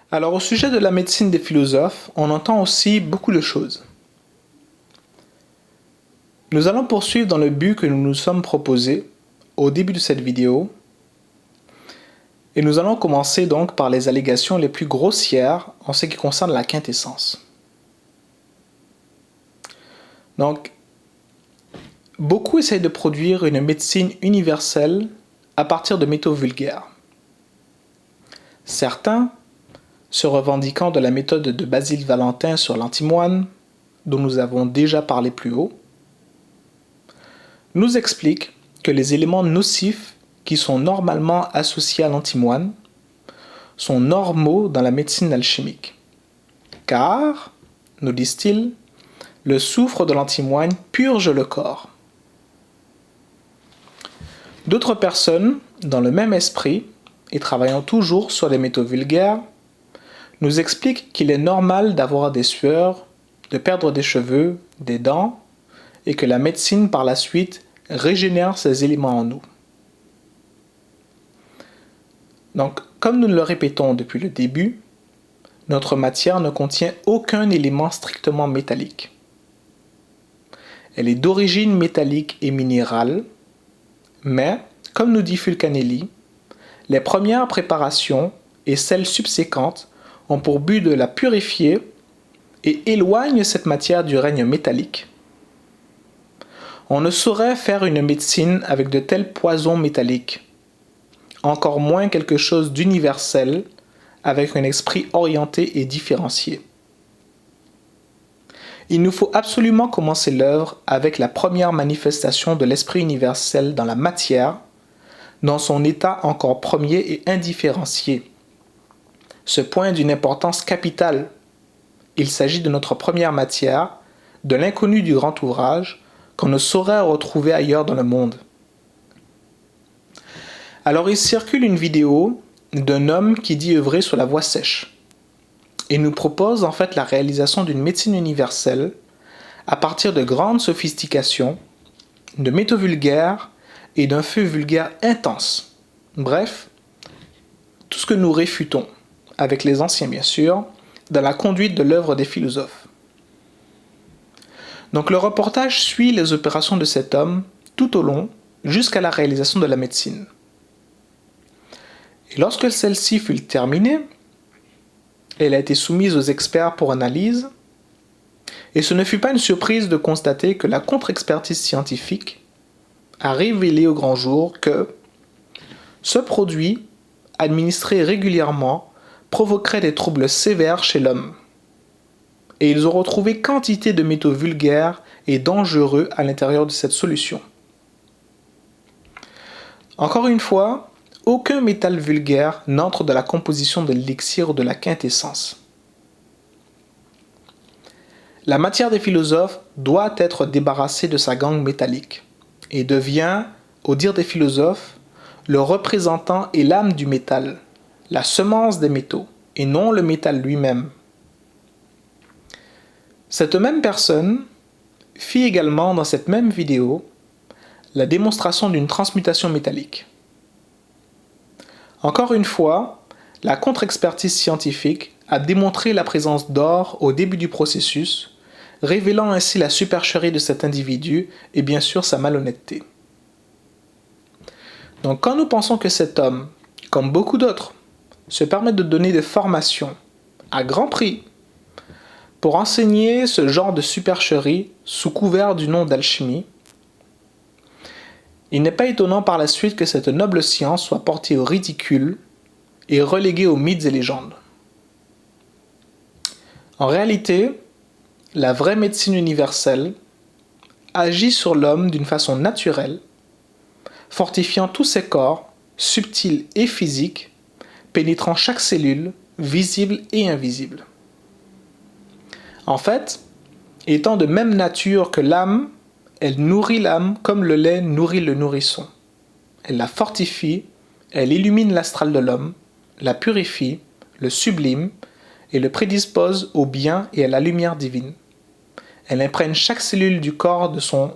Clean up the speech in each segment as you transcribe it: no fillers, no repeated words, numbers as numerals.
Alors au sujet de la médecine des philosophes, on entend aussi beaucoup de choses. Nous allons poursuivre dans le but que nous nous sommes proposés au début de cette vidéo. Et nous allons commencer donc par les allégations les plus grossières en ce qui concerne la quintessence. Donc, beaucoup essayent de produire une médecine universelle à partir de métaux vulgaires. Certains, se revendiquant de la méthode de Basile Valentin sur l'antimoine, dont nous avons déjà parlé plus haut, nous expliquent que les éléments nocifs qui sont normalement associés à l'antimoine sont normaux dans la médecine alchimique. Car, nous disent-ils, le soufre de l'antimoine purge le corps. D'autres personnes, dans le même esprit, et travaillant toujours sur les métaux vulgaires, nous expliquent qu'il est normal d'avoir des sueurs, de perdre des cheveux, des dents, et que la médecine par la suite régénère ces éléments en nous. Donc, comme nous le répétons depuis le début, notre matière ne contient aucun élément strictement métallique. Elle est d'origine métallique et minérale, mais, comme nous dit Fulcanelli, les premières préparations et celles subséquentes ont pour but de la purifier et éloignent cette matière du règne métallique. On ne saurait faire une médecine avec de tels poisons métalliques, encore moins quelque chose d'universel avec un esprit orienté et différencié. Il nous faut absolument commencer l'œuvre avec la première manifestation de l'esprit universel dans la matière, dans son état encore premier et indifférencié. Ce point est d'une importance capitale. Il s'agit de notre première matière, de l'inconnu du grand ouvrage, qu'on ne saurait retrouver ailleurs dans le monde. Alors il circule une vidéo d'un homme qui dit œuvrer sur la voie sèche et nous propose en fait la réalisation d'une médecine universelle à partir de grandes sophistications, de métaux vulgaires et d'un feu vulgaire intense. Bref, tout ce que nous réfutons, avec les anciens bien sûr, dans la conduite de l'œuvre des philosophes. Donc le reportage suit les opérations de cet homme tout au long jusqu'à la réalisation de la médecine. Et lorsque celle-ci fut terminée, elle a été soumise aux experts pour analyse, et ce ne fut pas une surprise de constater que la contre-expertise scientifique a révélé au grand jour que ce produit, administré régulièrement, provoquerait des troubles sévères chez l'homme. Et ils ont retrouvé quantité de métaux vulgaires et dangereux à l'intérieur de cette solution. Encore une fois, aucun métal vulgaire n'entre dans la composition de l'élixir de la quintessence. La matière des philosophes doit être débarrassée de sa gangue métallique et devient, au dire des philosophes, le représentant et l'âme du métal, la semence des métaux, et non le métal lui-même. Cette même personne fit également dans cette même vidéo la démonstration d'une transmutation métallique. Encore une fois, la contre-expertise scientifique a démontré la présence d'or au début du processus, révélant ainsi la supercherie de cet individu et bien sûr sa malhonnêteté. Donc quand nous pensons que cet homme, comme beaucoup d'autres, se permet de donner des formations à grand prix pour enseigner ce genre de supercherie sous couvert du nom d'alchimie, il n'est pas étonnant par la suite que cette noble science soit portée au ridicule et reléguée aux mythes et légendes. En réalité, la vraie médecine universelle agit sur l'homme d'une façon naturelle, fortifiant tous ses corps, subtils et physiques, pénétrant chaque cellule, visible et invisible. En fait, étant de même nature que l'âme, elle nourrit l'âme comme le lait nourrit le nourrisson. Elle la fortifie, elle illumine l'astral de l'homme, la purifie, le sublime et le prédispose au bien et à la lumière divine. Elle imprègne chaque cellule du corps de son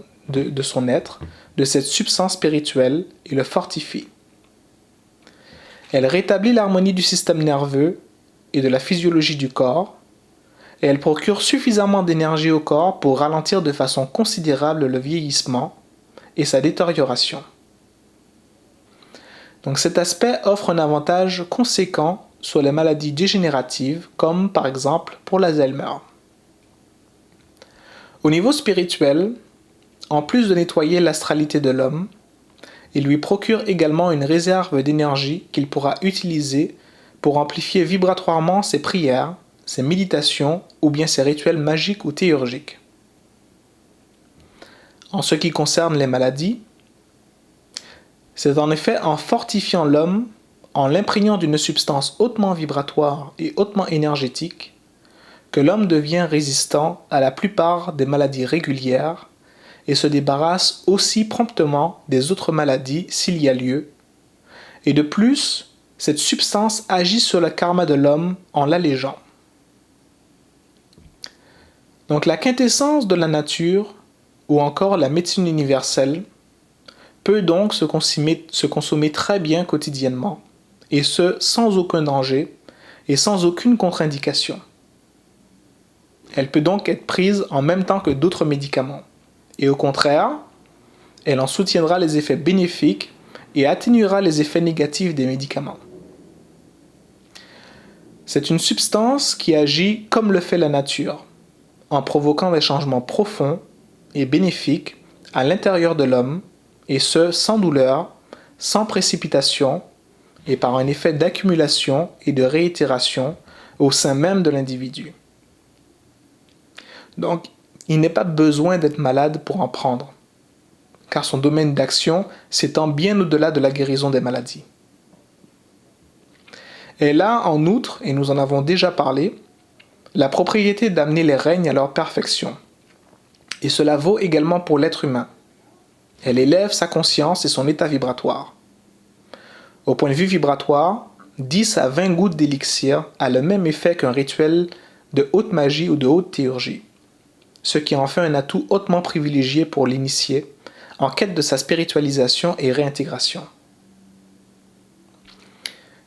être, de cette substance spirituelle et le fortifie. Elle rétablit l'harmonie du système nerveux et de la physiologie du corps, et elle procure suffisamment d'énergie au corps pour ralentir de façon considérable le vieillissement et sa détérioration. Donc cet aspect offre un avantage conséquent sur les maladies dégénératives, comme par exemple pour l'Alzheimer. Au niveau spirituel, en plus de nettoyer l'astralité de l'homme, il lui procure également une réserve d'énergie qu'il pourra utiliser pour amplifier vibratoirement ses prières, ses méditations ou bien ses rituels magiques ou théurgiques. En ce qui concerne les maladies, c'est en effet en fortifiant l'homme, en l'imprégnant d'une substance hautement vibratoire et hautement énergétique, que l'homme devient résistant à la plupart des maladies régulières et se débarrasse aussi promptement des autres maladies s'il y a lieu. Et de plus, cette substance agit sur le karma de l'homme en l'allégeant. Donc la quintessence de la nature, ou encore la médecine universelle, peut donc se consommer très bien quotidiennement, et ce sans aucun danger et sans aucune contre-indication. Elle peut donc être prise en même temps que d'autres médicaments, et au contraire, elle en soutiendra les effets bénéfiques et atténuera les effets négatifs des médicaments. C'est une substance qui agit comme le fait la nature, en provoquant des changements profonds et bénéfiques à l'intérieur de l'homme, et ce sans douleur, sans précipitation, et par un effet d'accumulation et de réitération au sein même de l'individu. Donc, il n'est pas besoin d'être malade pour en prendre, car son domaine d'action s'étend bien au-delà de la guérison des maladies. Elle a, en outre, et nous en avons déjà parlé, la propriété d'amener les règnes à leur perfection. Et cela vaut également pour l'être humain. Elle élève sa conscience et son état vibratoire. Au point de vue vibratoire, 10 à 20 gouttes d'élixir a le même effet qu'un rituel de haute magie ou de haute théurgie, ce qui en fait un atout hautement privilégié pour l'initié en quête de sa spiritualisation et réintégration.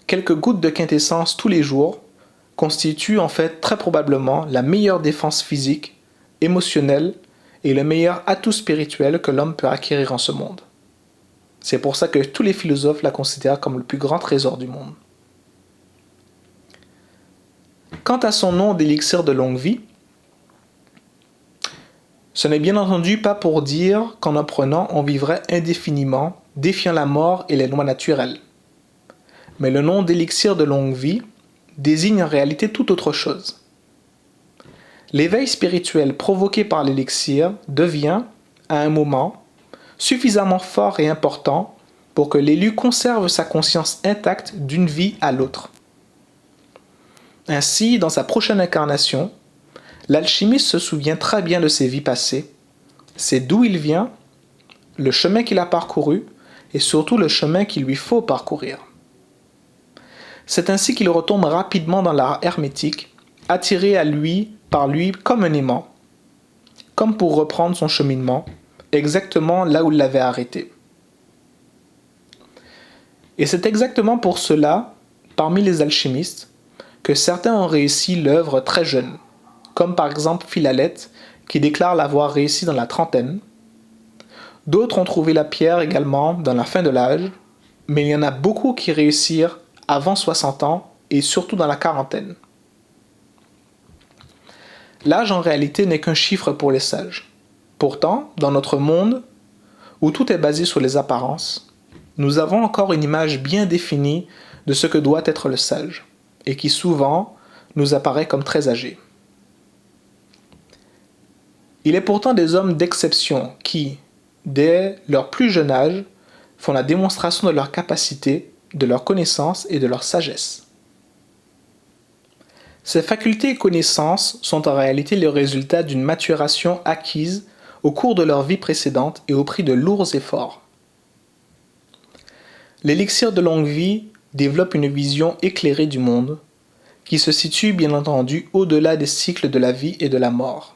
Quelques gouttes de quintessence tous les jours constituent en fait très probablement la meilleure défense physique, émotionnelle et le meilleur atout spirituel que l'homme peut acquérir en ce monde. C'est pour ça que tous les philosophes la considèrent comme le plus grand trésor du monde. Quant à son nom d'élixir de longue vie, ce n'est bien entendu pas pour dire qu'en en prenant on vivrait indéfiniment, défiant la mort et les lois naturelles. Mais le nom d'élixir de longue vie désigne en réalité tout autre chose. L'éveil spirituel provoqué par l'élixir devient, à un moment, suffisamment fort et important pour que l'élu conserve sa conscience intacte d'une vie à l'autre. Ainsi, dans sa prochaine incarnation, l'alchimiste se souvient très bien de ses vies passées, c'est d'où il vient, le chemin qu'il a parcouru et surtout le chemin qu'il lui faut parcourir. C'est ainsi qu'il retombe rapidement dans l'art hermétique, attiré par lui comme un aimant, comme pour reprendre son cheminement, exactement là où il l'avait arrêté. Et c'est exactement pour cela, parmi les alchimistes, que certains ont réussi l'œuvre très jeunes, comme par exemple Philalèthe, qui déclare l'avoir réussi dans la trentaine. D'autres ont trouvé la pierre également dans la fin de l'âge, mais il y en a beaucoup qui réussirent avant 60 ans et surtout dans la quarantaine. L'âge en réalité n'est qu'un chiffre pour les sages. Pourtant, dans notre monde, où tout est basé sur les apparences, nous avons encore une image bien définie de ce que doit être le sage, et qui souvent nous apparaît comme très âgé. Il est pourtant des hommes d'exception qui, dès leur plus jeune âge, font la démonstration de leur capacité, de leur connaissance et de leur sagesse. Ces facultés et connaissances sont en réalité le résultat d'une maturation acquise au cours de leur vie précédente et au prix de lourds efforts. L'élixir de longue vie développe une vision éclairée du monde, qui se situe bien entendu au-delà des cycles de la vie et de la mort.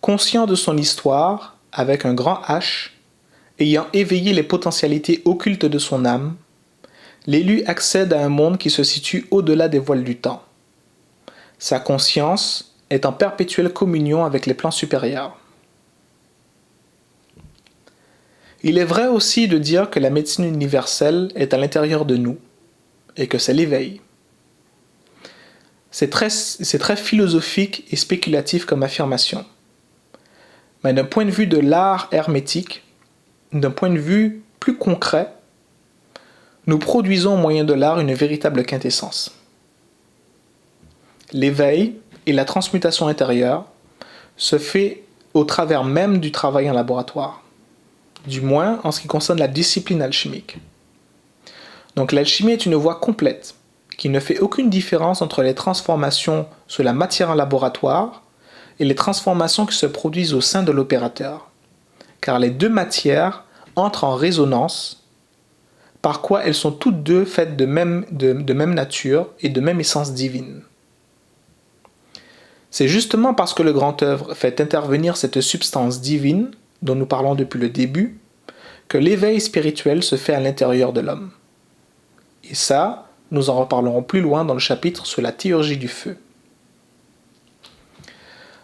Conscient de son histoire, avec un grand H, ayant éveillé les potentialités occultes de son âme, l'élu accède à un monde qui se situe au-delà des voiles du temps. Sa conscience est en perpétuelle communion avec les plans supérieurs. Il est vrai aussi de dire que la médecine universelle est à l'intérieur de nous et que c'est l'éveil. C'est très philosophique et spéculatif comme affirmation. Mais d'un point de vue de l'art hermétique, d'un point de vue plus concret, nous produisons au moyen de l'art une véritable quintessence. L'éveil et la transmutation intérieure se fait au travers même du travail en laboratoire, du moins en ce qui concerne la discipline alchimique. Donc l'alchimie est une voie complète qui ne fait aucune différence entre les transformations sur la matière en laboratoire et les transformations qui se produisent au sein de l'opérateur, car les deux matières entrent en résonance, par quoi elles sont toutes deux faites de même nature et de même essence divine. C'est justement parce que le grand œuvre fait intervenir cette substance divine, dont nous parlons depuis le début, que l'éveil spirituel se fait à l'intérieur de l'homme. Et ça, nous en reparlerons plus loin dans le chapitre sur la théurgie du feu.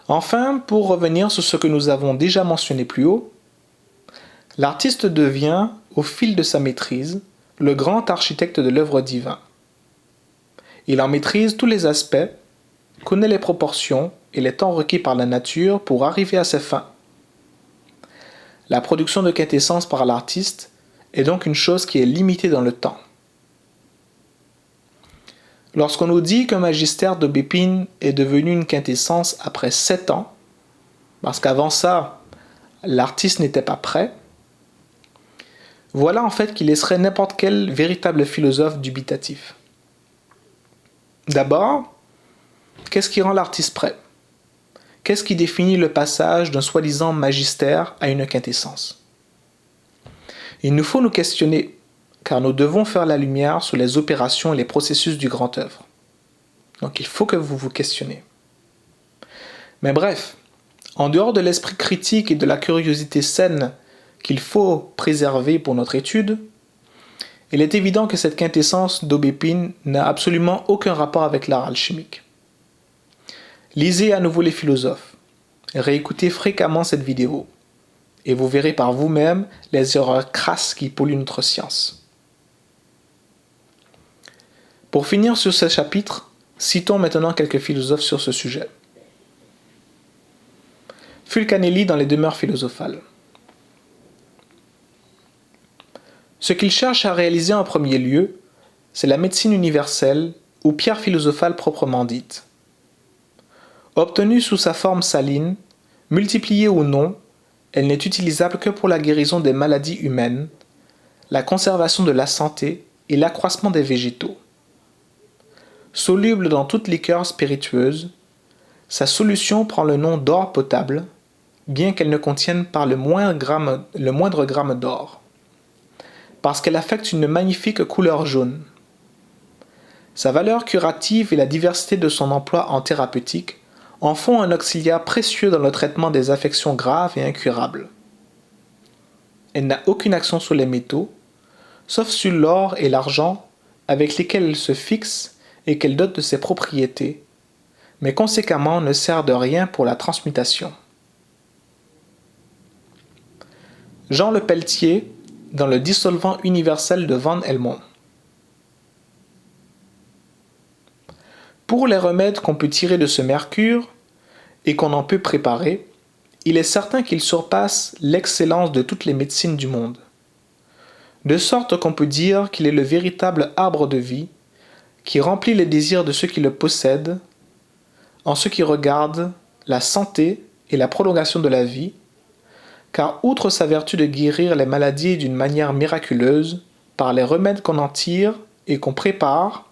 Enfin, pour revenir sur ce que nous avons déjà mentionné plus haut, l'artiste devient, au fil de sa maîtrise, le grand architecte de l'œuvre divine. Il en maîtrise tous les aspects, connaît les proportions et les temps requis par la nature pour arriver à ses fins. La production de quintessence par l'artiste est donc une chose qui est limitée dans le temps. Lorsqu'on nous dit qu'un magistère d'Aubépine est devenu une quintessence après 7 ans, parce qu'avant ça, l'artiste n'était pas prêt, voilà en fait qui laisserait n'importe quel véritable philosophe dubitatif. D'abord, qu'est-ce qui rend l'artiste prêt? Qu'est-ce qui définit le passage d'un soi-disant magistère à une quintessence? Il nous faut nous questionner, car nous devons faire la lumière sur les opérations et les processus du grand œuvre. Donc il faut que vous vous questionnez. Mais bref, en dehors de l'esprit critique et de la curiosité saine qu'il faut préserver pour notre étude, il est évident que cette quintessence d'Aubépine n'a absolument aucun rapport avec l'art alchimique. Lisez à nouveau les philosophes, réécoutez fréquemment cette vidéo, et vous verrez par vous-même les erreurs crasses qui polluent notre science. Pour finir sur ce chapitre, citons maintenant quelques philosophes sur ce sujet. Fulcanelli dans les demeures philosophales. Ce qu'il cherche à réaliser en premier lieu, c'est la médecine universelle ou pierre philosophale proprement dite. Obtenue sous sa forme saline, multipliée ou non, elle n'est utilisable que pour la guérison des maladies humaines, la conservation de la santé et l'accroissement des végétaux. Soluble dans toute liqueur spiritueuse, sa solution prend le nom d'or potable, bien qu'elle ne contienne pas le moindre gramme d'or, parce qu'elle affecte une magnifique couleur jaune. Sa valeur curative et la diversité de son emploi en thérapeutique en font un auxiliaire précieux dans le traitement des affections graves et incurables. Elle n'a aucune action sur les métaux, sauf sur l'or et l'argent avec lesquels elle se fixe et qu'elle dote de ses propriétés, mais conséquemment ne sert de rien pour la transmutation. Jean Le Peltier, dans le dissolvant universel de Van Helmont. Pour les remèdes qu'on peut tirer de ce mercure et qu'on en peut préparer, il est certain qu'il surpasse l'excellence de toutes les médecines du monde. De sorte qu'on peut dire qu'il est le véritable arbre de vie qui remplit les désirs de ceux qui le possèdent en ce qui regarde la santé et la prolongation de la vie, car outre sa vertu de guérir les maladies d'une manière miraculeuse par les remèdes qu'on en tire et qu'on prépare,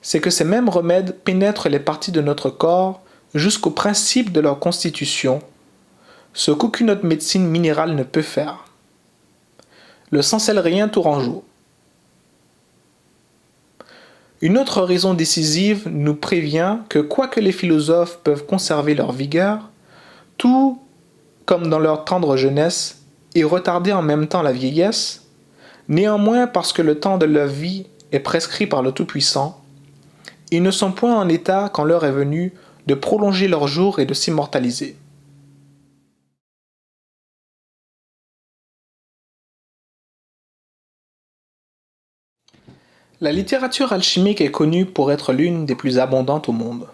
c'est que ces mêmes remèdes pénètrent les parties de notre corps jusqu'au principe de leur constitution, ce qu'aucune autre médecine minérale ne peut faire. Le Sansellérien tourangeau. Une autre raison décisive nous prévient que quoique les philosophes peuvent conserver leur vigueur, tout comme dans leur tendre jeunesse, et retarder en même temps la vieillesse, Néanmoins, parce que le temps de leur vie est prescrit par le Tout-Puissant, ils ne sont point en état, quand l'heure est venue, de prolonger leurs jours et de s'immortaliser. La littérature alchimique est connue pour être l'une des plus abondantes au monde.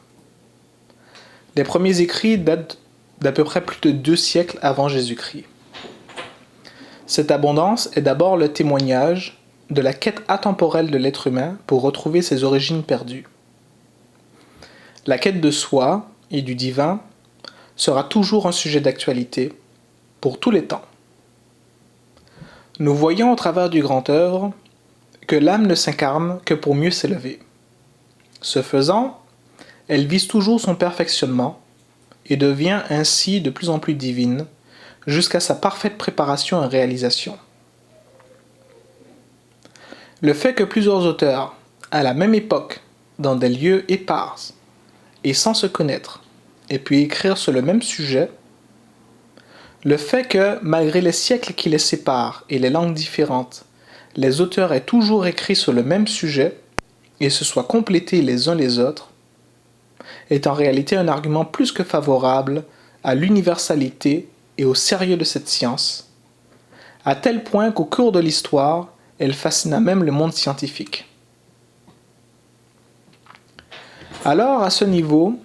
Les premiers écrits datent d'à peu près plus de 2 siècles avant Jésus-Christ. Cette abondance est d'abord le témoignage de la quête atemporelle de l'être humain pour retrouver ses origines perdues. La quête de soi et du divin sera toujours un sujet d'actualité pour tous les temps. Nous voyons au travers du grand œuvre que l'âme ne s'incarne que pour mieux s'élever. Ce faisant, elle vise toujours son perfectionnement et devient ainsi de plus en plus divine jusqu'à sa parfaite préparation et réalisation. Le fait que plusieurs auteurs, à la même époque, dans des lieux épars et sans se connaître, aient pu écrire sur le même sujet, le fait que, malgré les siècles qui les séparent et les langues différentes, les auteurs aient toujours écrit sur le même sujet et se soient complétés les uns les autres, est en réalité un argument plus que favorable à l'universalité et au sérieux de cette science, à tel point qu'au cours de l'histoire, elle fascina même le monde scientifique. Alors, à ce niveau,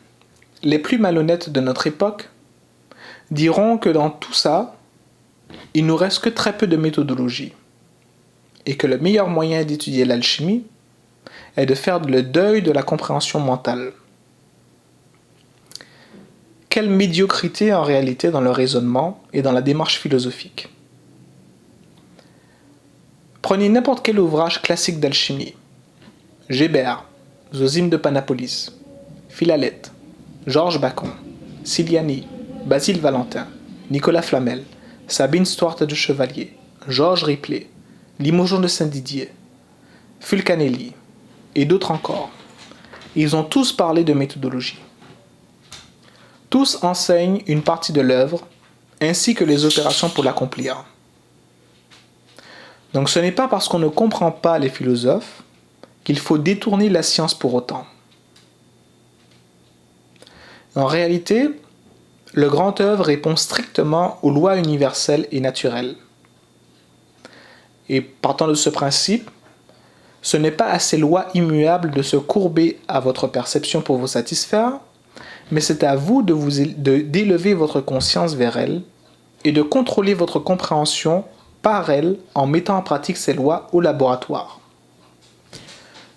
les plus malhonnêtes de notre époque diront que dans tout ça, il nous reste que très peu de méthodologie, et que le meilleur moyen d'étudier l'alchimie est de faire le deuil de la compréhension mentale. Quelle médiocrité en réalité dans le raisonnement et dans la démarche philosophique. Prenez n'importe quel ouvrage classique d'alchimie. Gébert, Zosime de Panapolis, Philalèthe, Georges Bacon, Siliani, Basile Valentin, Nicolas Flamel, Sabine Stuart de Chevalier, Georges Ripley, Limoges de Saint-Didier, Fulcanelli et d'autres encore. Ils ont tous parlé de méthodologie. Tous enseignent une partie de l'œuvre ainsi que les opérations pour l'accomplir. Donc ce n'est pas parce qu'on ne comprend pas les philosophes qu'il faut détourner la science pour autant. En réalité, le grand œuvre répond strictement aux lois universelles et naturelles. Et partant de ce principe, ce n'est pas à ces lois immuables de se courber à votre perception pour vous satisfaire, mais c'est à vous d'élever votre conscience vers elle et de contrôler votre compréhension par elle en mettant en pratique ces lois au laboratoire.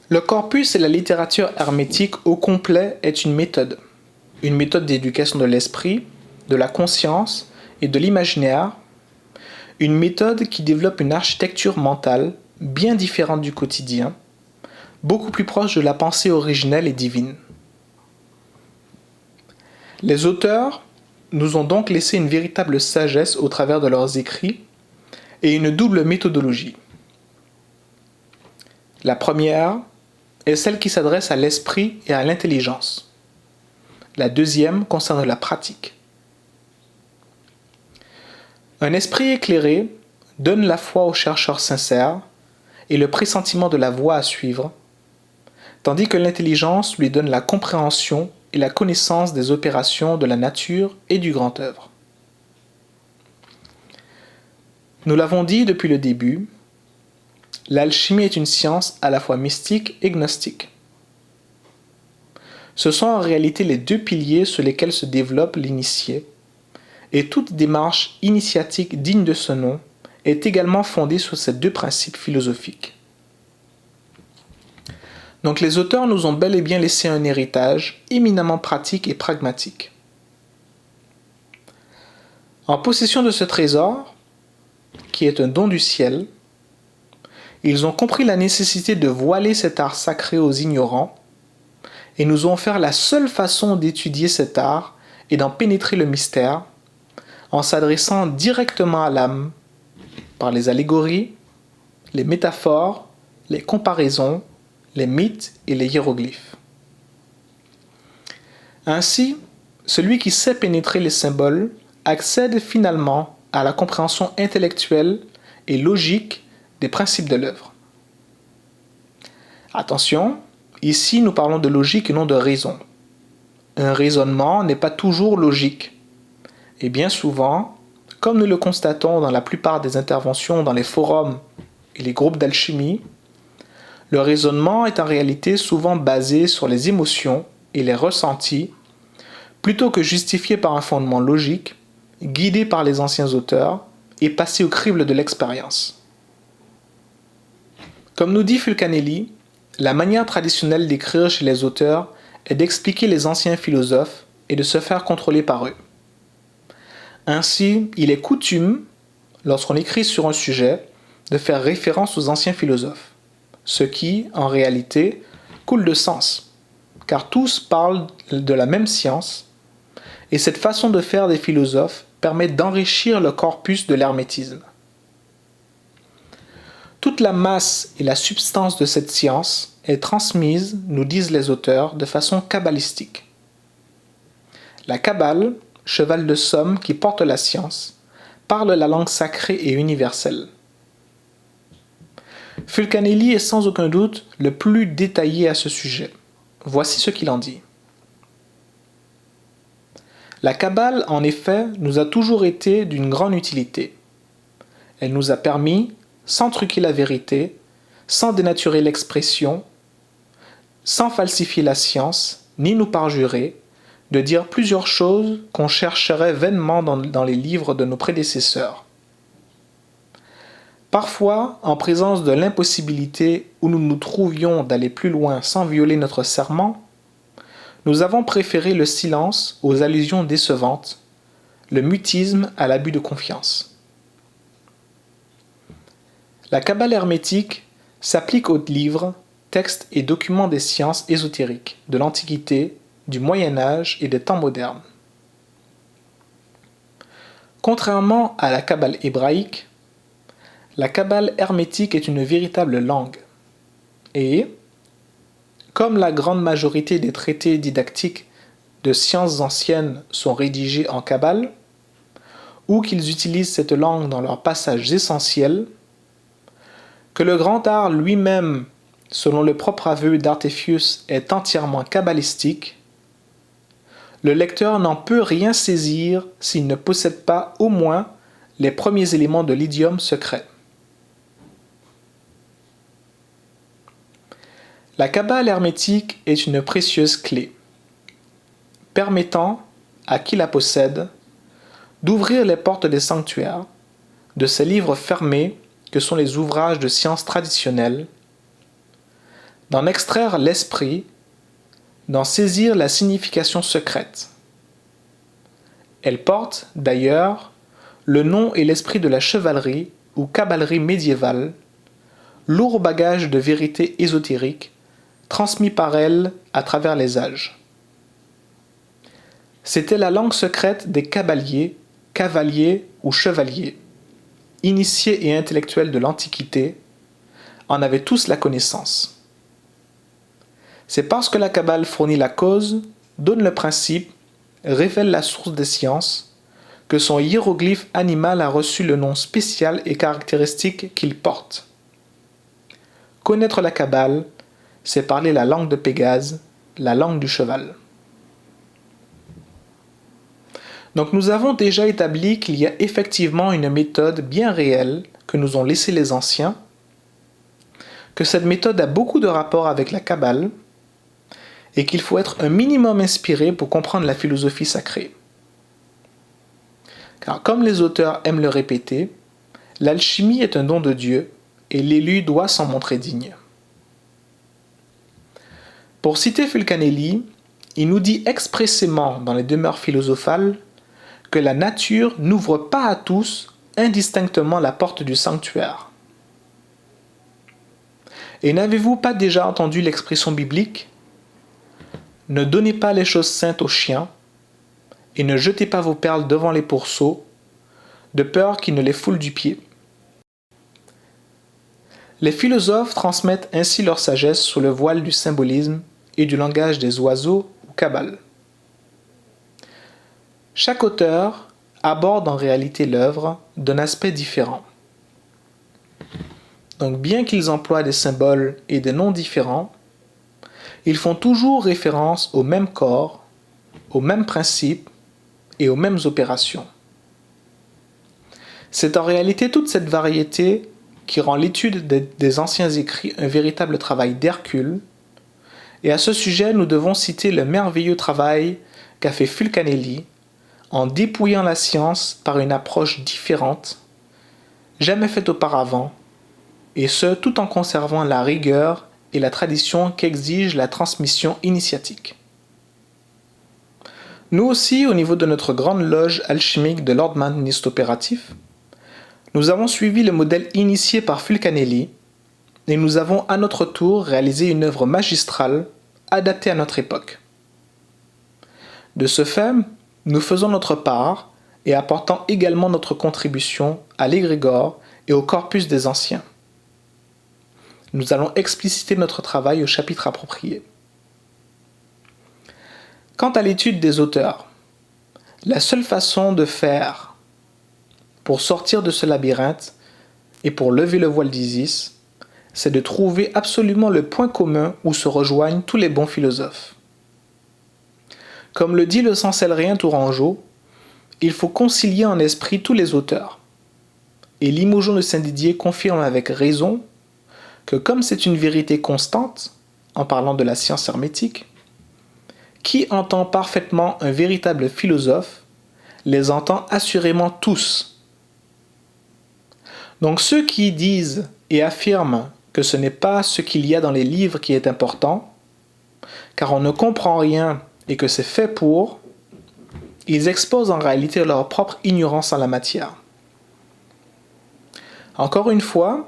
Le corpus et la littérature hermétique au complet est une méthode d'éducation de l'esprit, de la conscience et de l'imaginaire, une méthode qui développe une architecture mentale bien différente du quotidien, beaucoup plus proche de la pensée originelle et divine. Les auteurs nous ont donc laissé une véritable sagesse au travers de leurs écrits et une double méthodologie. La première est celle qui s'adresse à l'esprit et à l'intelligence. La deuxième concerne la pratique. Un esprit éclairé donne la foi aux chercheurs sincères et le pressentiment de la voie à suivre, tandis que l'intelligence lui donne la compréhension et la connaissance des opérations de la nature et du grand œuvre. Nous l'avons dit depuis le début, l'alchimie est une science à la fois mystique et gnostique. Ce sont en réalité les deux piliers sur lesquels se développe l'initié, et toute démarche initiatique digne de ce nom est également fondée sur ces deux principes philosophiques. Donc les auteurs nous ont bel et bien laissé un héritage éminemment pratique et pragmatique. En possession de ce trésor, qui est un don du ciel, ils ont compris la nécessité de voiler cet art sacré aux ignorants et nous ont offert la seule façon d'étudier cet art et d'en pénétrer le mystère en s'adressant directement à l'âme par les allégories, les métaphores, les comparaisons, les mythes et les hiéroglyphes. Ainsi, celui qui sait pénétrer les symboles accède finalement à la compréhension intellectuelle et logique des principes de l'œuvre. Attention, ici nous parlons de logique et non de raison. Un raisonnement n'est pas toujours logique. Et bien souvent, comme nous le constatons dans la plupart des interventions dans les forums et les groupes d'alchimie, le raisonnement est en réalité souvent basé sur les émotions et les ressentis, plutôt que justifié par un fondement logique, guidé par les anciens auteurs et passé au crible de l'expérience. Comme nous dit Fulcanelli, la manière traditionnelle d'écrire chez les auteurs est d'expliquer les anciens philosophes et de se faire contrôler par eux. Ainsi, il est coutume, lorsqu'on écrit sur un sujet, de faire référence aux anciens philosophes, ce qui, en réalité, coule de sens, car tous parlent de la même science, et cette façon de faire des philosophes permet d'enrichir le corpus de l'hermétisme. Toute la masse et la substance de cette science est transmise, nous disent les auteurs, de façon kabbalistique. La Kabbale, cheval de somme qui porte la science, parle la langue sacrée et universelle. Fulcanelli est sans aucun doute le plus détaillé à ce sujet. Voici ce qu'il en dit. La Kabbale, en effet, nous a toujours été d'une grande utilité. Elle nous a permis, sans truquer la vérité, sans dénaturer l'expression, sans falsifier la science, ni nous parjurer, de dire plusieurs choses qu'on chercherait vainement dans les livres de nos prédécesseurs. Parfois, en présence de l'impossibilité où nous nous trouvions d'aller plus loin sans violer notre serment, nous avons préféré le silence aux allusions décevantes, le mutisme à l'abus de confiance. La Kabbale hermétique s'applique aux livres, textes et documents des sciences ésotériques de l'Antiquité, du Moyen Âge et des temps modernes. Contrairement à la Kabbale hébraïque, la Kabbale hermétique est une véritable langue et, comme la grande majorité des traités didactiques de sciences anciennes sont rédigés en Kabbale, ou qu'ils utilisent cette langue dans leurs passages essentiels, que le grand art lui-même, selon le propre aveu d'Artephius, est entièrement kabbalistique, le lecteur n'en peut rien saisir s'il ne possède pas au moins les premiers éléments de l'idiome secret. La Kabbale hermétique est une précieuse clé, permettant, à qui la possède, d'ouvrir les portes des sanctuaires, de ces livres fermés que sont les ouvrages de sciences traditionnelles, d'en extraire l'esprit, d'en saisir la signification secrète. Elle porte, d'ailleurs, le nom et l'esprit de la chevalerie ou caballerie médiévale, lourd bagage de vérité ésotérique, transmis par elle à travers les âges. C'était la langue secrète des cabaliers, cavaliers ou chevaliers, initiés et intellectuels de l'Antiquité, en avaient tous la connaissance. C'est parce que la Kabbale fournit la cause, donne le principe, révèle la source des sciences, que son hiéroglyphe animal a reçu le nom spécial et caractéristique qu'il porte. Connaître la Kabbale, c'est parler la langue de Pégase, la langue du cheval. Donc nous avons déjà établi qu'il y a effectivement une méthode bien réelle que nous ont laissée les anciens, que cette méthode a beaucoup de rapport avec la Kabbale, et qu'il faut être un minimum inspiré pour comprendre la philosophie sacrée. Car comme les auteurs aiment le répéter, l'alchimie est un don de Dieu, et l'élu doit s'en montrer digne. Pour citer Fulcanelli, il nous dit expressément dans les demeures philosophales que la nature n'ouvre pas à tous indistinctement la porte du sanctuaire. Et n'avez-vous pas déjà entendu l'expression biblique « Ne donnez pas les choses saintes aux chiens et ne jetez pas vos perles devant les pourceaux, de peur qu'ils ne les foulent du pied. » Les philosophes transmettent ainsi leur sagesse sous le voile du symbolisme et du langage des oiseaux ou Kabbale. Chaque auteur aborde en réalité l'œuvre d'un aspect différent. Donc bien qu'ils emploient des symboles et des noms différents, ils font toujours référence au même corps, aux mêmes principes et aux mêmes opérations. C'est en réalité toute cette variété qui rend l'étude des anciens écrits un véritable travail d'Hercule, et à ce sujet nous devons citer le merveilleux travail qu'a fait Fulcanelli en dépouillant la science par une approche différente, jamais faite auparavant, et ce tout en conservant la rigueur et la tradition qu'exige la transmission initiatique. Nous aussi, au niveau de notre grande loge alchimique de l'ordre maniste opératif, nous avons suivi le modèle initié par Fulcanelli et nous avons à notre tour réalisé une œuvre magistrale adaptée à notre époque. De ce fait, nous faisons notre part et apportons également notre contribution à l'égrégore et au corpus des anciens. Nous allons expliciter notre travail au chapitre approprié. Quant à l'étude des auteurs, la seule façon de faire pour sortir de ce labyrinthe et pour lever le voile d'Isis, c'est de trouver absolument le point commun où se rejoignent tous les bons philosophes. Comme le dit le Sansellérien Tourangeau, il faut concilier en esprit tous les auteurs. Et Limogeon de Saint-Didier confirme avec raison que comme c'est une vérité constante, en parlant de la science hermétique, qui entend parfaitement un véritable philosophe, les entend assurément tous. Donc ceux qui disent et affirment que ce n'est pas ce qu'il y a dans les livres qui est important, car on ne comprend rien et que c'est fait pour, ils exposent en réalité leur propre ignorance en la matière. Encore une fois,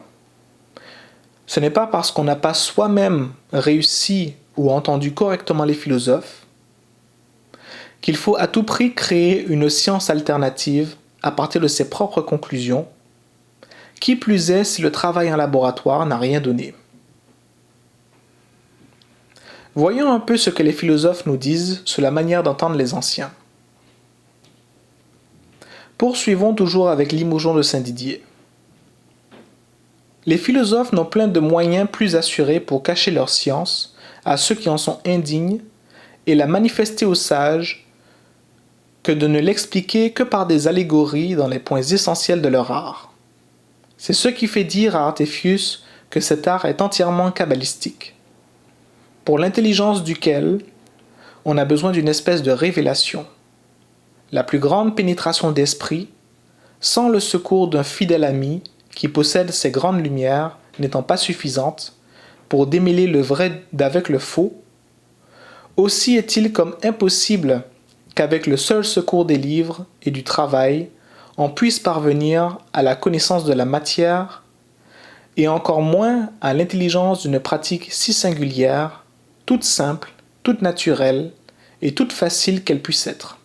ce n'est pas parce qu'on n'a pas soi-même réussi ou entendu correctement les philosophes qu'il faut à tout prix créer une science alternative à partir de ses propres conclusions, qui plus est si le travail en laboratoire n'a rien donné. Voyons un peu ce que les philosophes nous disent sur la manière d'entendre les anciens. Poursuivons toujours avec Limogeon de Saint-Didier. Les philosophes n'ont plein de moyens plus assurés pour cacher leur science à ceux qui en sont indignes et la manifester aux sages que de ne l'expliquer que par des allégories dans les points essentiels de leur art. C'est ce qui fait dire à Artephius que cet art est entièrement kabbalistique, pour l'intelligence duquel on a besoin d'une espèce de révélation, la plus grande pénétration d'esprit, sans le secours d'un fidèle ami qui possède ces grandes lumières n'étant pas suffisante pour démêler le vrai d'avec le faux, aussi est-il comme impossible qu'avec le seul secours des livres et du travail, on puisse parvenir à la connaissance de la matière et encore moins à l'intelligence d'une pratique si singulière, toute simple, toute naturelle et toute facile qu'elle puisse être.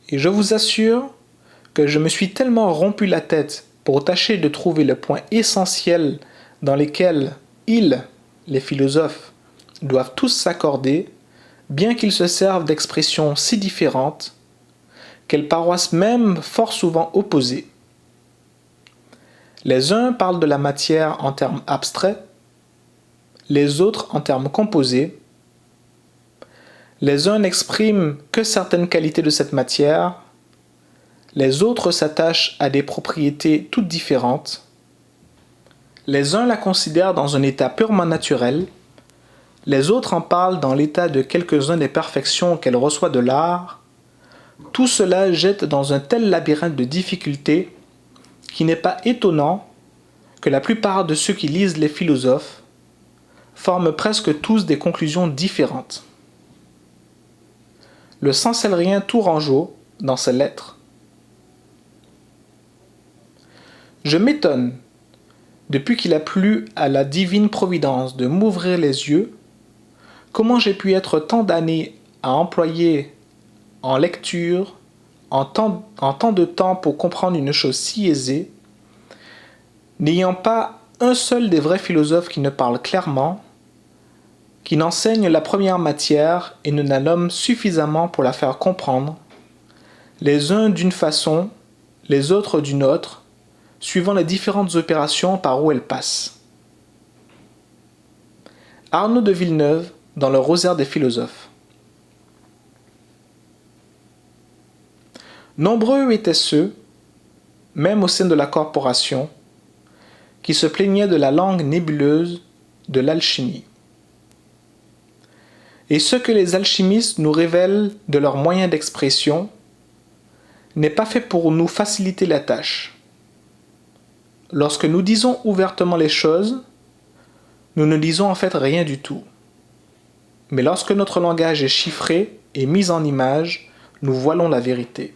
Et je vous assure que je me suis tellement rompu la tête pour tâcher de trouver le point essentiel dans lequel ils, les philosophes, doivent tous s'accorder, bien qu'ils se servent d'expressions si différentes, qu'elles paroissent même fort souvent opposées. Les uns parlent de la matière en termes abstraits, les autres en termes composés. Les uns n'expriment que certaines qualités de cette matière, les autres s'attachent à des propriétés toutes différentes. Les uns la considèrent dans un état purement naturel, les autres en parlent dans l'état de quelques-uns des perfections qu'elle reçoit de l'art. Tout cela jette dans un tel labyrinthe de difficultés qu'il n'est pas étonnant que la plupart de ceux qui lisent les philosophes forment presque tous des conclusions différentes. Le Sansellérien Tourangeau, dans ses lettres, « Je m'étonne, depuis qu'il a plu à la divine providence de m'ouvrir les yeux, comment j'ai pu être tant d'années à employer en lecture, en tant de temps pour comprendre une chose si aisée, n'ayant pas un seul des vrais philosophes qui ne parle clairement, qui n'enseigne la première matière et ne la nomme suffisamment pour la faire comprendre, les uns d'une façon, les autres d'une autre, suivant les différentes opérations par où elles passent. Arnaud de Villeneuve dans le Rosaire des philosophes. Nombreux étaient ceux, même au sein de la corporation, qui se plaignaient de la langue nébuleuse de l'alchimie. Et ce que les alchimistes nous révèlent de leurs moyens d'expression n'est pas fait pour nous faciliter la tâche. Lorsque nous disons ouvertement les choses, nous ne disons en fait rien du tout. Mais lorsque notre langage est chiffré et mis en image, nous voilons la vérité.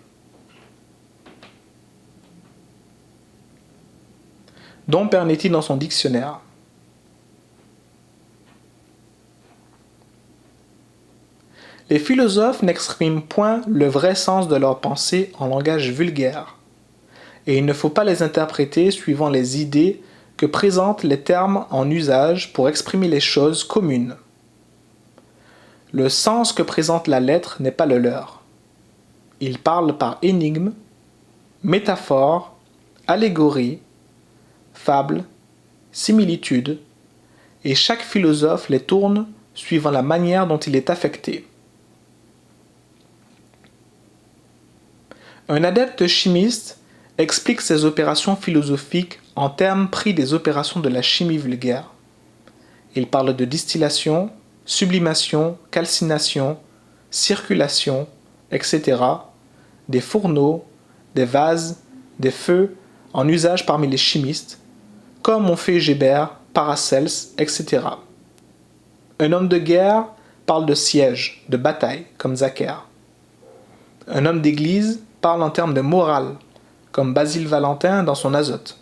Dom Pernetti dans son dictionnaire. Les philosophes n'expriment point le vrai sens de leurs pensées en langage vulgaire, et il ne faut pas les interpréter suivant les idées que présentent les termes en usage pour exprimer les choses communes. Le sens que présente la lettre n'est pas le leur. Ils parlent par énigmes, métaphores, allégories, fables, similitudes, et chaque philosophe les tourne suivant la manière dont il est affecté. Un adepte chimiste explique ses opérations philosophiques en termes pris des opérations de la chimie vulgaire. Il parle de distillation, sublimation, calcination, circulation, etc., des fourneaux, des vases, des feux, en usage parmi les chimistes, comme ont fait Gébert, Paracels, etc. Un homme de guerre parle de siège, de bataille, comme Zacher. Un homme d'église parle en termes de morale, comme Basile Valentin dans son Azote.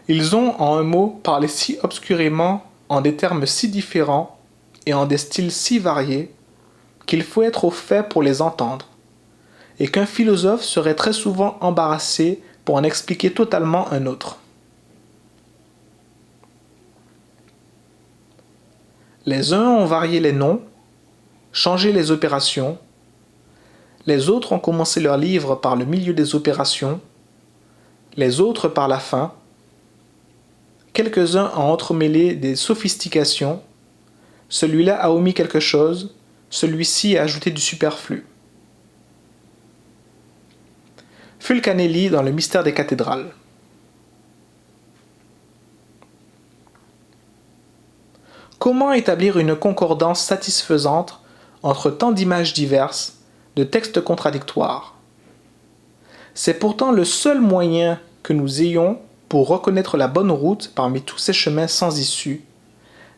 Ils ont, en un mot, parlé si obscurément, en des termes si différents et en des styles si variés, qu'il faut être au fait pour les entendre, et qu'un philosophe serait très souvent embarrassé pour en expliquer totalement un autre. Les uns ont varié les noms, changé les opérations, les autres ont commencé leur livre par le milieu des opérations, les autres par la fin, quelques-uns ont entremêlé des sophistications, celui-là a omis quelque chose, celui-ci a ajouté du superflu. Fulcanelli dans le mystère des cathédrales. Comment établir une concordance satisfaisante entre tant d'images diverses, de textes contradictoires? C'est pourtant le seul moyen que nous ayons pour reconnaître la bonne route parmi tous ces chemins sans issue,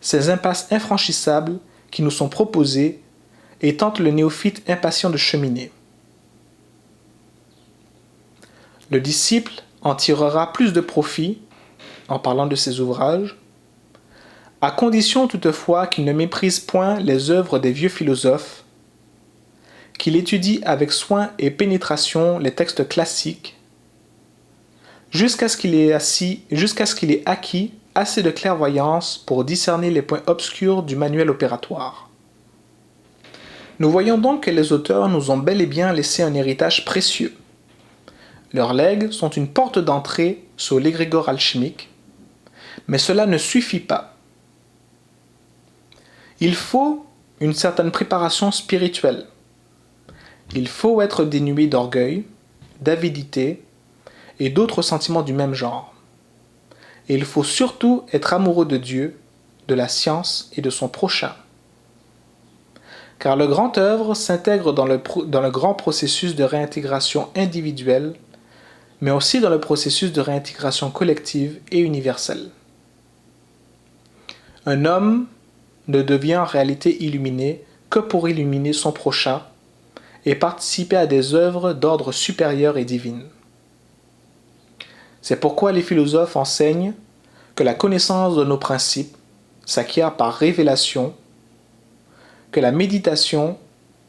ces impasses infranchissables qui nous sont proposées et tente le néophyte impatient de cheminer. Le disciple en tirera plus de profit en parlant de ses ouvrages, à condition toutefois qu'il ne méprise point les œuvres des vieux philosophes, qu'il étudie avec soin et pénétration les textes classiques, jusqu'à ce qu'il ait acquis assez de clairvoyance pour discerner les points obscurs du manuel opératoire. Nous voyons donc que les auteurs nous ont bel et bien laissé un héritage précieux. Leurs legs sont une porte d'entrée sur l'égrégore alchimique, mais cela ne suffit pas. Il faut une certaine préparation spirituelle. Il faut être dénué d'orgueil, d'avidité et d'autres sentiments du même genre. Et il faut surtout être amoureux de Dieu, de la science et de son prochain. Car le grand œuvre s'intègre dans le grand processus de réintégration individuelle, mais aussi dans le processus de réintégration collective et universelle. Un homme ne devient en réalité illuminé que pour illuminer son prochain et participer à des œuvres d'ordre supérieur et divine. C'est pourquoi les philosophes enseignent que la connaissance de nos principes s'acquiert par révélation, que la méditation,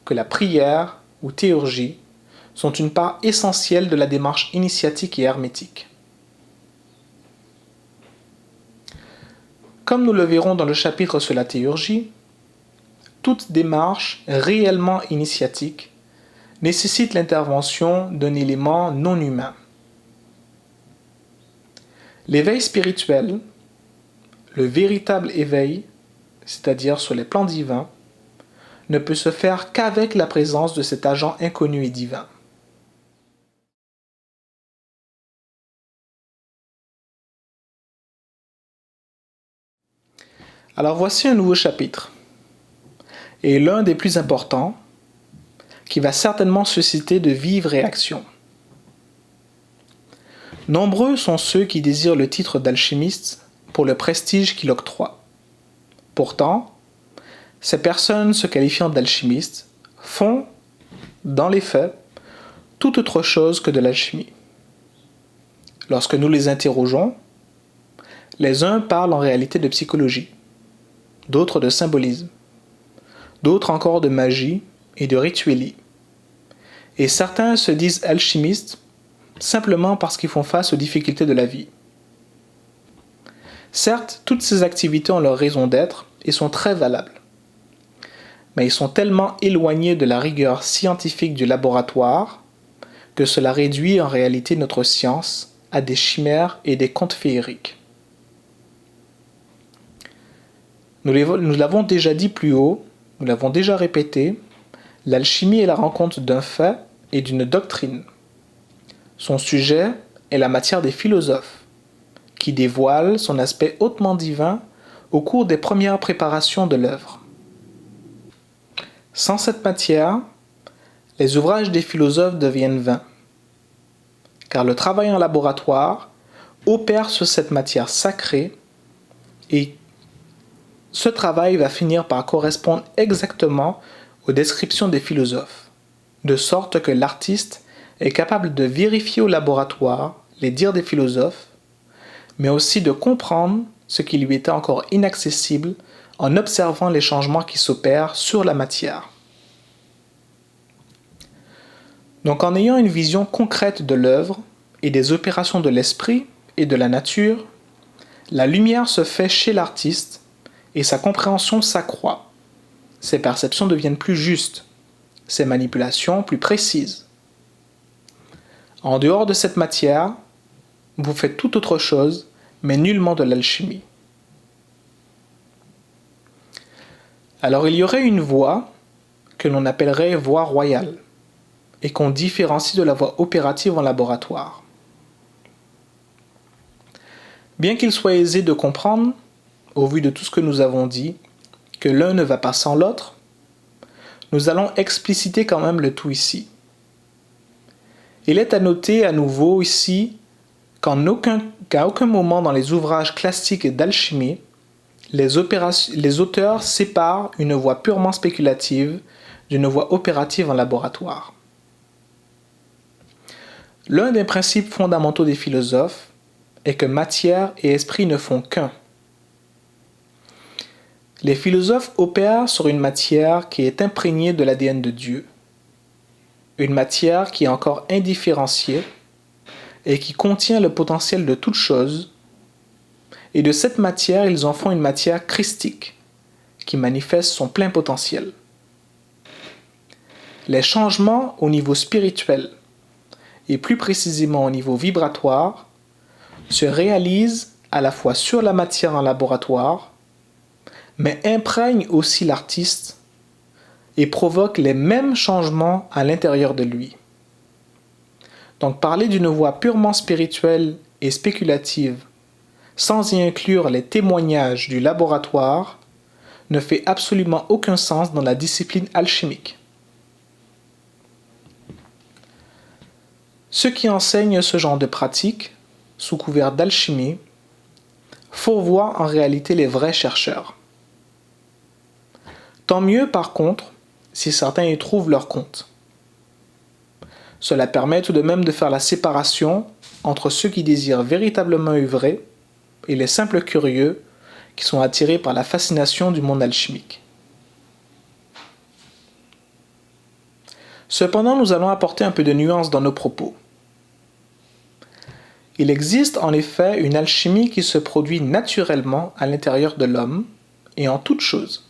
que la prière ou théurgie sont une part essentielle de la démarche initiatique et hermétique. Comme nous le verrons dans le chapitre sur la théurgie, toute démarche réellement initiatique nécessite l'intervention d'un élément non humain. L'éveil spirituel, le véritable éveil, c'est-à-dire sur les plans divins, ne peut se faire qu'avec la présence de cet agent inconnu et divin. Alors voici un nouveau chapitre, et l'un des plus importants, qui va certainement susciter de vives réactions. Nombreux sont ceux qui désirent le titre d'alchimiste pour le prestige qu'il octroie. Pourtant, ces personnes se qualifiant d'alchimistes font, dans les faits, tout autre chose que de l'alchimie. Lorsque nous les interrogeons, les uns parlent en réalité de psychologie, d'autres de symbolisme, d'autres encore de magie et de rituelie. Et certains se disent alchimistes simplement parce qu'ils font face aux difficultés de la vie. Certes, toutes ces activités ont leur raison d'être et sont très valables. Mais ils sont tellement éloignés de la rigueur scientifique du laboratoire que cela réduit en réalité notre science à des chimères et des contes féeriques. Nous l'avons déjà dit plus haut, nous l'avons déjà répété, l'alchimie est la rencontre d'un fait et d'une doctrine. Son sujet est la matière des philosophes, qui dévoile son aspect hautement divin au cours des premières préparations de l'œuvre. Sans cette matière, les ouvrages des philosophes deviennent vains, car le travail en laboratoire opère sur cette matière sacrée et ce travail va finir par correspondre exactement aux descriptions des philosophes, de sorte que l'artiste est capable de vérifier au laboratoire les dires des philosophes, mais aussi de comprendre ce qui lui était encore inaccessible en observant les changements qui s'opèrent sur la matière. Donc en ayant une vision concrète de l'œuvre et des opérations de l'esprit et de la nature, la lumière se fait chez l'artiste et sa compréhension s'accroît. Ses perceptions deviennent plus justes, ses manipulations plus précises. En dehors de cette matière, vous faites tout autre chose, mais nullement de l'alchimie. Alors il y aurait une voie que l'on appellerait voie royale et qu'on différencie de la voie opérative en laboratoire. Bien qu'il soit aisé de comprendre, au vu de tout ce que nous avons dit, que l'un ne va pas sans l'autre, nous allons expliciter quand même le tout ici. Il est à noter à nouveau ici qu'à aucun moment dans les ouvrages classiques d'alchimie, les auteurs séparent une voie purement spéculative d'une voie opérative en laboratoire. L'un des principes fondamentaux des philosophes est que matière et esprit ne font qu'un. Les philosophes opèrent sur une matière qui est imprégnée de l'ADN de Dieu, une matière qui est encore indifférenciée et qui contient le potentiel de toute chose, et de cette matière, ils en font une matière christique, qui manifeste son plein potentiel. Les changements au niveau spirituel, et plus précisément au niveau vibratoire, se réalisent à la fois sur la matière en laboratoire, mais imprègnent aussi l'artiste et provoquent les mêmes changements à l'intérieur de lui. Donc parler d'une voie purement spirituelle et spéculative sans y inclure les témoignages du laboratoire ne fait absolument aucun sens dans la discipline alchimique. Ceux qui enseignent ce genre de pratique, sous couvert d'alchimie, fourvoient en réalité les vrais chercheurs. Tant mieux par contre si certains y trouvent leur compte. Cela permet tout de même de faire la séparation entre ceux qui désirent véritablement œuvrer et les simples curieux qui sont attirés par la fascination du monde alchimique. Cependant, nous allons apporter un peu de nuance dans nos propos. Il existe en effet une alchimie qui se produit naturellement à l'intérieur de l'homme et en toute chose.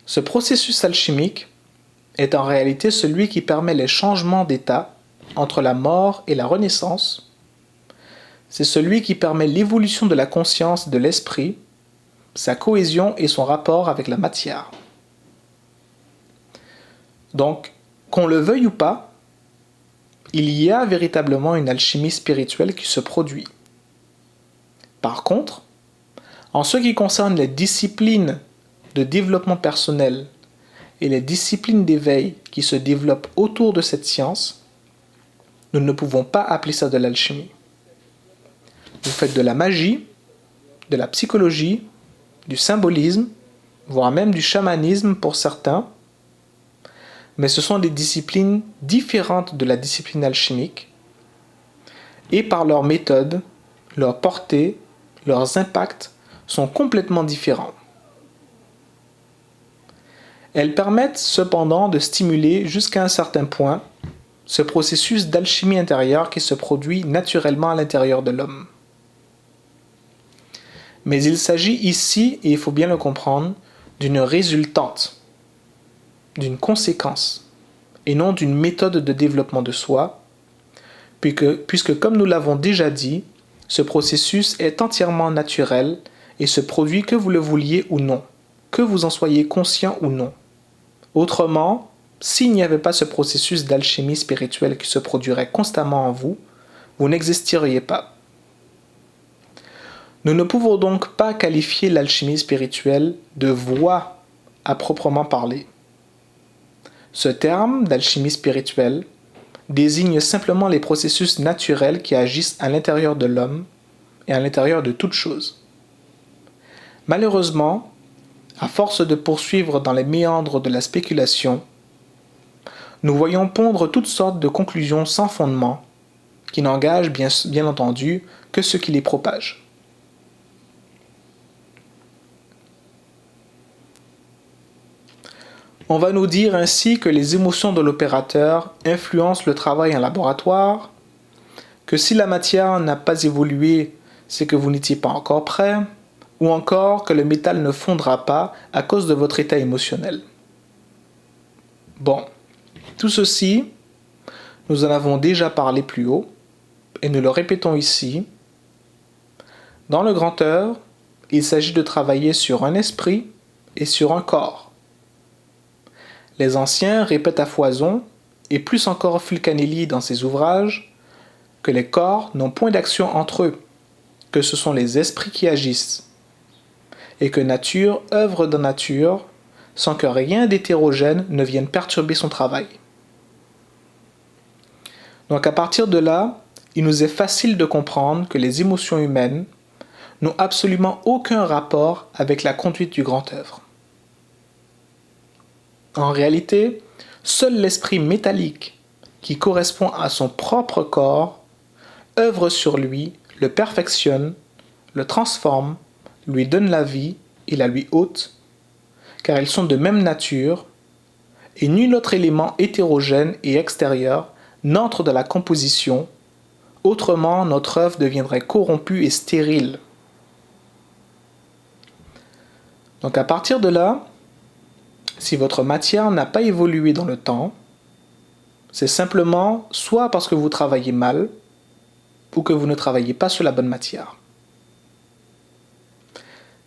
Ce processus alchimique est en réalité celui qui permet les changements d'état entre la mort et la renaissance, c'est celui qui permet l'évolution de la conscience et de l'esprit, sa cohésion et son rapport avec la matière. Donc, qu'on le veuille ou pas, il y a véritablement une alchimie spirituelle qui se produit. Par contre, en ce qui concerne les disciplines de développement personnel et les disciplines d'éveil qui se développent autour de cette science, nous ne pouvons pas appeler ça de l'alchimie. Vous faites de la magie, de la psychologie, du symbolisme, voire même du chamanisme pour certains, mais ce sont des disciplines différentes de la discipline alchimique, et par leur méthode, leur portée, leurs impacts sont complètement différents. Elles permettent cependant de stimuler jusqu'à un certain point ce processus d'alchimie intérieure qui se produit naturellement à l'intérieur de l'homme. Mais il s'agit ici, et il faut bien le comprendre, d'une résultante, d'une conséquence, et non d'une méthode de développement de soi, puisque comme nous l'avons déjà dit, ce processus est entièrement naturel et se produit que vous le vouliez ou non, que vous en soyez conscient ou non. Autrement, s'il n'y avait pas ce processus d'alchimie spirituelle qui se produirait constamment en vous, vous n'existiriez pas. Nous ne pouvons donc pas qualifier l'alchimie spirituelle de voie à proprement parler. Ce terme d'alchimie spirituelle désigne simplement les processus naturels qui agissent à l'intérieur de l'homme et à l'intérieur de toute chose. Malheureusement, à force de poursuivre dans les méandres de la spéculation, nous voyons pondre toutes sortes de conclusions sans fondement qui n'engagent bien entendu que ceux qui les propagent. On va nous dire ainsi que les émotions de l'opérateur influencent le travail en laboratoire, que si la matière n'a pas évolué, c'est que vous n'étiez pas encore prêt, ou encore que le métal ne fondra pas à cause de votre état émotionnel. Bon, tout ceci, nous en avons déjà parlé plus haut, et nous le répétons ici. Dans le grand œuvre, il s'agit de travailler sur un esprit et sur un corps. Les anciens répètent à foison, et plus encore Fulcanelli dans ses ouvrages, que les corps n'ont point d'action entre eux, que ce sont les esprits qui agissent, et que nature œuvre dans nature, sans que rien d'hétérogène ne vienne perturber son travail. Donc à partir de là, il nous est facile de comprendre que les émotions humaines n'ont absolument aucun rapport avec la conduite du grand œuvre. En réalité, seul l'esprit métallique, qui correspond à son propre corps, œuvre sur lui, le perfectionne, le transforme, lui donne la vie et la lui ôte, car ils sont de même nature, et nul autre élément hétérogène et extérieur n'entre dans la composition, autrement notre œuvre deviendrait corrompue et stérile. Donc à partir de là, si votre matière n'a pas évolué dans le temps, c'est simplement soit parce que vous travaillez mal, ou que vous ne travaillez pas sur la bonne matière.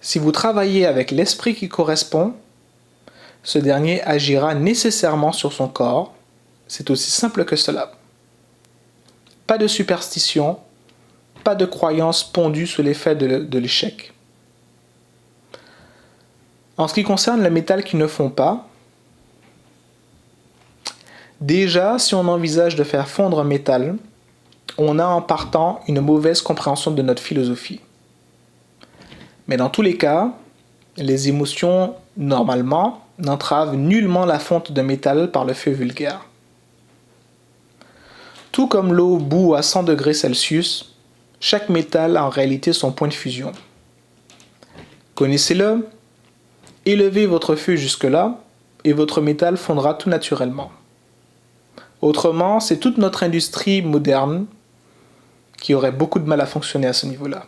Si vous travaillez avec l'esprit qui correspond, ce dernier agira nécessairement sur son corps, c'est aussi simple que cela. Pas de superstition, pas de croyance pondue sous l'effet de l'échec. En ce qui concerne les métals qui ne font pas, déjà, si on envisage de faire fondre un métal, on a en partant une mauvaise compréhension de notre philosophie. Mais dans tous les cas, les émotions, normalement, n'entravent nullement la fonte de métal par le feu vulgaire. Tout comme l'eau bout à 100 degrés Celsius, chaque métal a en réalité son point de fusion. Connaissez-le, élevez votre feu jusque-là, et votre métal fondra tout naturellement. Autrement, c'est toute notre industrie moderne qui aurait beaucoup de mal à fonctionner à ce niveau-là.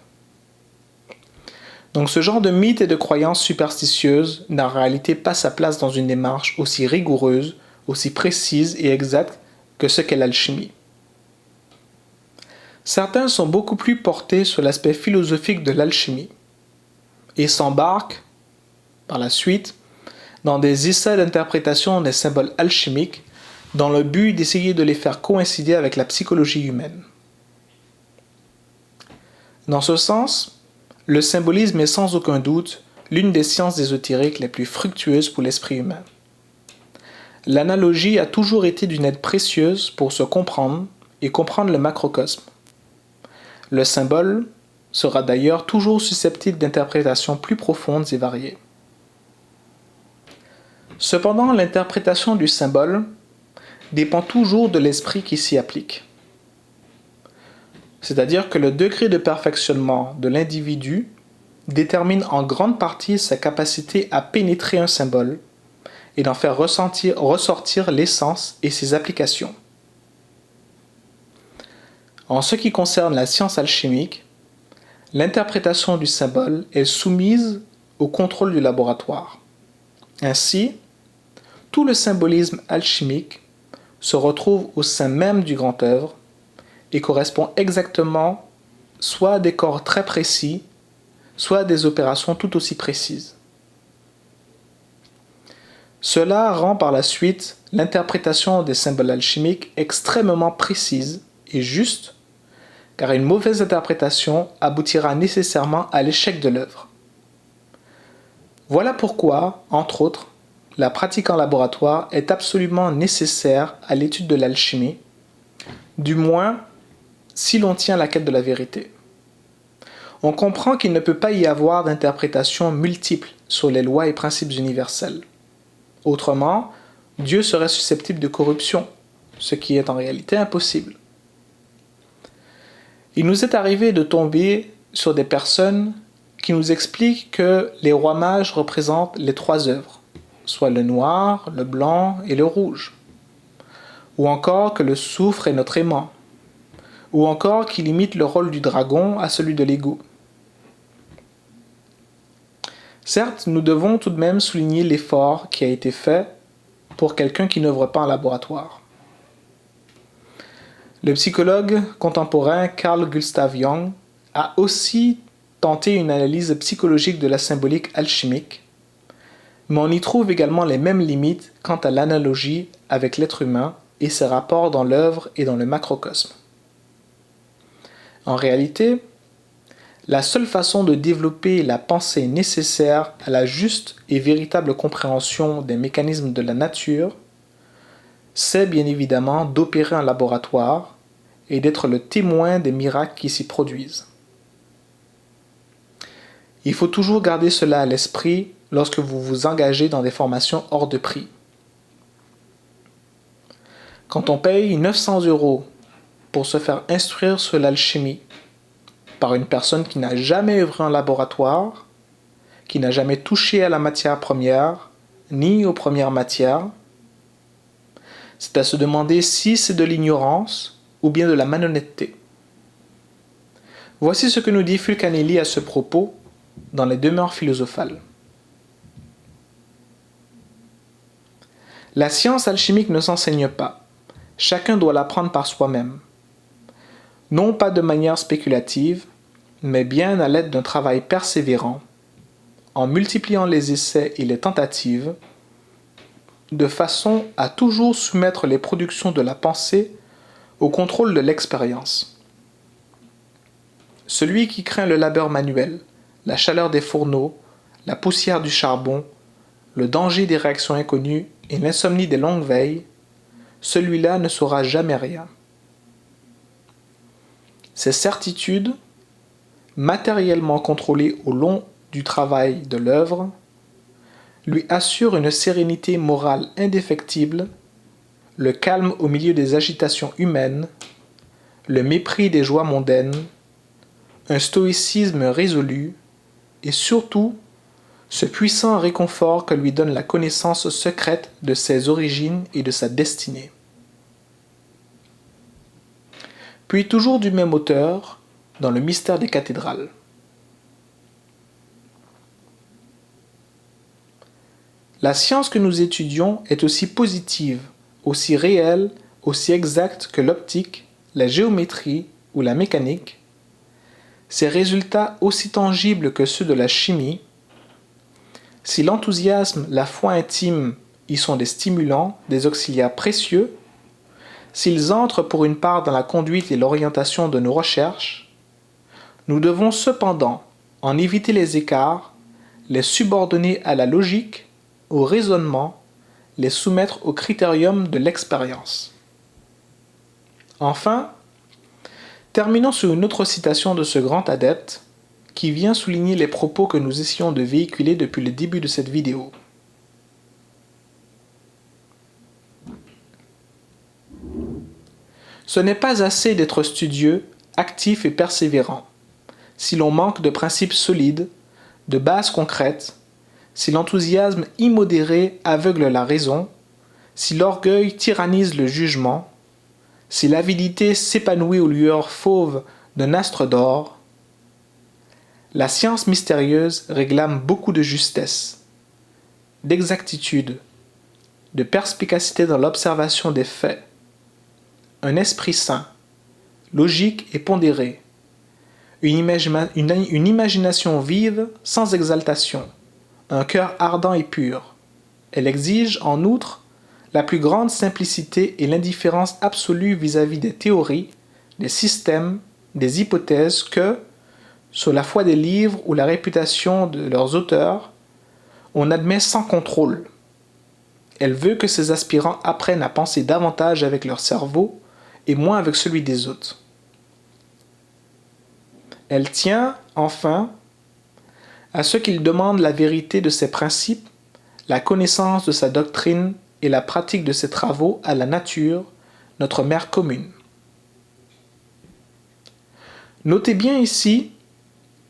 Donc ce genre de mythes et de croyances superstitieuses n'a en réalité pas sa place dans une démarche aussi rigoureuse, aussi précise et exacte que ce qu'est l'alchimie. Certains sont beaucoup plus portés sur l'aspect philosophique de l'alchimie et s'embarquent, par la suite, dans des essais d'interprétation des symboles alchimiques dans le but d'essayer de les faire coïncider avec la psychologie humaine. Dans ce sens, le symbolisme est sans aucun doute l'une des sciences ésotériques les plus fructueuses pour l'esprit humain. L'analogie a toujours été d'une aide précieuse pour se comprendre et comprendre le macrocosme. Le symbole sera d'ailleurs toujours susceptible d'interprétations plus profondes et variées. Cependant, l'interprétation du symbole dépend toujours de l'esprit qui s'y applique. C'est-à-dire que le degré de perfectionnement de l'individu détermine en grande partie sa capacité à pénétrer un symbole et d'en faire ressortir l'essence et ses applications. En ce qui concerne la science alchimique, l'interprétation du symbole est soumise au contrôle du laboratoire. Ainsi, tout le symbolisme alchimique se retrouve au sein même du grand œuvre et correspond exactement soit à des corps très précis, soit à des opérations tout aussi précises. Cela rend par la suite l'interprétation des symboles alchimiques extrêmement précise et juste, car une mauvaise interprétation aboutira nécessairement à l'échec de l'œuvre. Voilà pourquoi, entre autres, la pratique en laboratoire est absolument nécessaire à l'étude de l'alchimie, du moins si l'on tient à la quête de la vérité. On comprend qu'il ne peut pas y avoir d'interprétation multiple sur les lois et principes universels. Autrement, Dieu serait susceptible de corruption, ce qui est en réalité impossible. Il nous est arrivé de tomber sur des personnes qui nous expliquent que les rois mages représentent les trois œuvres, soit le noir, le blanc et le rouge, ou encore que le soufre est notre aimant, ou encore qu'il imite le rôle du dragon à celui de l'égout. Certes, nous devons tout de même souligner l'effort qui a été fait pour quelqu'un qui n'œuvre pas en laboratoire. Le psychologue contemporain Carl Gustav Jung a aussi tenté une analyse psychologique de la symbolique alchimique, mais on y trouve également les mêmes limites quant à l'analogie avec l'être humain et ses rapports dans l'œuvre et dans le macrocosme. En réalité, la seule façon de développer la pensée nécessaire à la juste et véritable compréhension des mécanismes de la nature, c'est bien évidemment d'opérer en laboratoire et d'être le témoin des miracles qui s'y produisent. Il faut toujours garder cela à l'esprit lorsque vous vous engagez dans des formations hors de prix. Quand on paye 900 € pour se faire instruire sur l'alchimie par une personne qui n'a jamais œuvré en laboratoire, qui n'a jamais touché à la matière première, ni aux premières matières, c'est à se demander si c'est de l'ignorance ou bien de la malhonnêteté. Voici ce que nous dit Fulcanelli à ce propos dans les Demeures philosophales. La science alchimique ne s'enseigne pas. Chacun doit l'apprendre par soi-même. Non pas de manière spéculative, mais bien à l'aide d'un travail persévérant, en multipliant les essais et les tentatives, de façon à toujours soumettre les productions de la pensée au contrôle de l'expérience. Celui qui craint le labeur manuel, la chaleur des fourneaux, la poussière du charbon, le danger des réactions inconnues et l'insomnie des longues veilles, celui-là ne saura jamais rien. Ces certitudes, matériellement contrôlées au long du travail de l'œuvre, lui assurent une sérénité morale indéfectible, le calme au milieu des agitations humaines, le mépris des joies mondaines, un stoïcisme résolu et surtout ce puissant réconfort que lui donne la connaissance secrète de ses origines et de sa destinée. Puis toujours du même auteur, dans le mystère des cathédrales. La science que nous étudions est aussi positive, aussi réelle, aussi exacte que l'optique, la géométrie ou la mécanique, ses résultats aussi tangibles que ceux de la chimie, si l'enthousiasme, la foi intime y sont des stimulants, des auxiliaires précieux, s'ils entrent pour une part dans la conduite et l'orientation de nos recherches, nous devons cependant en éviter les écarts, les subordonner à la logique, au raisonnement, les soumettre au critérium de l'expérience. Enfin, terminons sur une autre citation de ce grand adepte qui vient souligner les propos que nous essayons de véhiculer depuis le début de cette vidéo. Ce n'est pas assez d'être studieux, actif et persévérant. Si l'on manque de principes solides, de bases concrètes, si l'enthousiasme immodéré aveugle la raison, si l'orgueil tyrannise le jugement, si l'avidité s'épanouit aux lueurs fauves d'un astre d'or, la science mystérieuse réclame beaucoup de justesse, d'exactitude, de perspicacité dans l'observation des faits, un esprit sain, logique et pondéré, une imagination vive sans exaltation, un cœur ardent et pur. Elle exige, en outre, la plus grande simplicité et l'indifférence absolue vis-à-vis des théories, des systèmes, des hypothèses que, sur la foi des livres ou la réputation de leurs auteurs, on admet sans contrôle. Elle veut que ses aspirants apprennent à penser davantage avec leur cerveau et moins avec celui des autres. Elle tient, enfin, à ce qu'ils demandent la vérité de ses principes, la connaissance de sa doctrine et la pratique de ses travaux à la nature, notre mère commune. Notez bien ici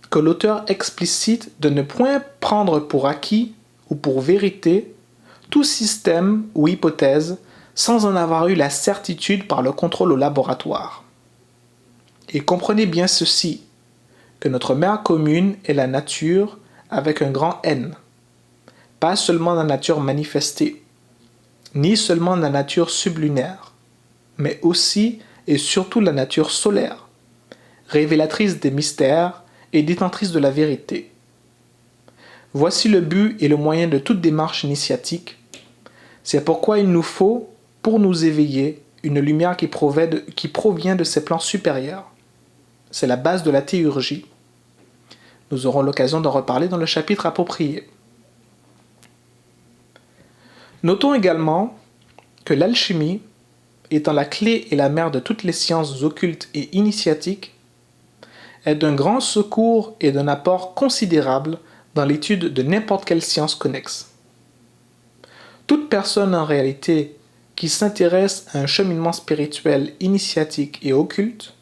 que l'auteur explicite de ne point prendre pour acquis ou pour vérité tout système ou hypothèse sans en avoir eu la certitude par le contrôle au laboratoire. Et comprenez bien ceci, que notre mère commune est la nature avec un grand N, pas seulement la nature manifestée, ni seulement la nature sublunaire, mais aussi et surtout la nature solaire, révélatrice des mystères et détentrice de la vérité. Voici le but et le moyen de toute démarche initiatique. C'est pourquoi il nous faut, pour nous éveiller, une lumière qui provient de ces plans supérieurs. C'est la base de la théurgie. Nous aurons l'occasion d'en reparler dans le chapitre approprié. Notons également que l'alchimie, étant la clé et la mère de toutes les sciences occultes et initiatiques, est d'un grand secours et d'un apport considérable dans l'étude de n'importe quelle science connexe. Toute personne en réalité qui s'intéresse à un cheminement spirituel, initiatique et occulte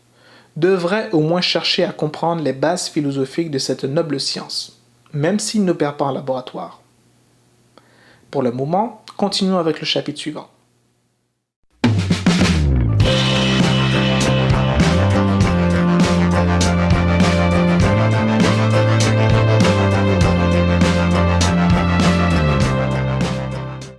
devrait au moins chercher à comprendre les bases philosophiques de cette noble science, même s'il n'opère pas en laboratoire. Pour le moment, continuons avec le chapitre suivant.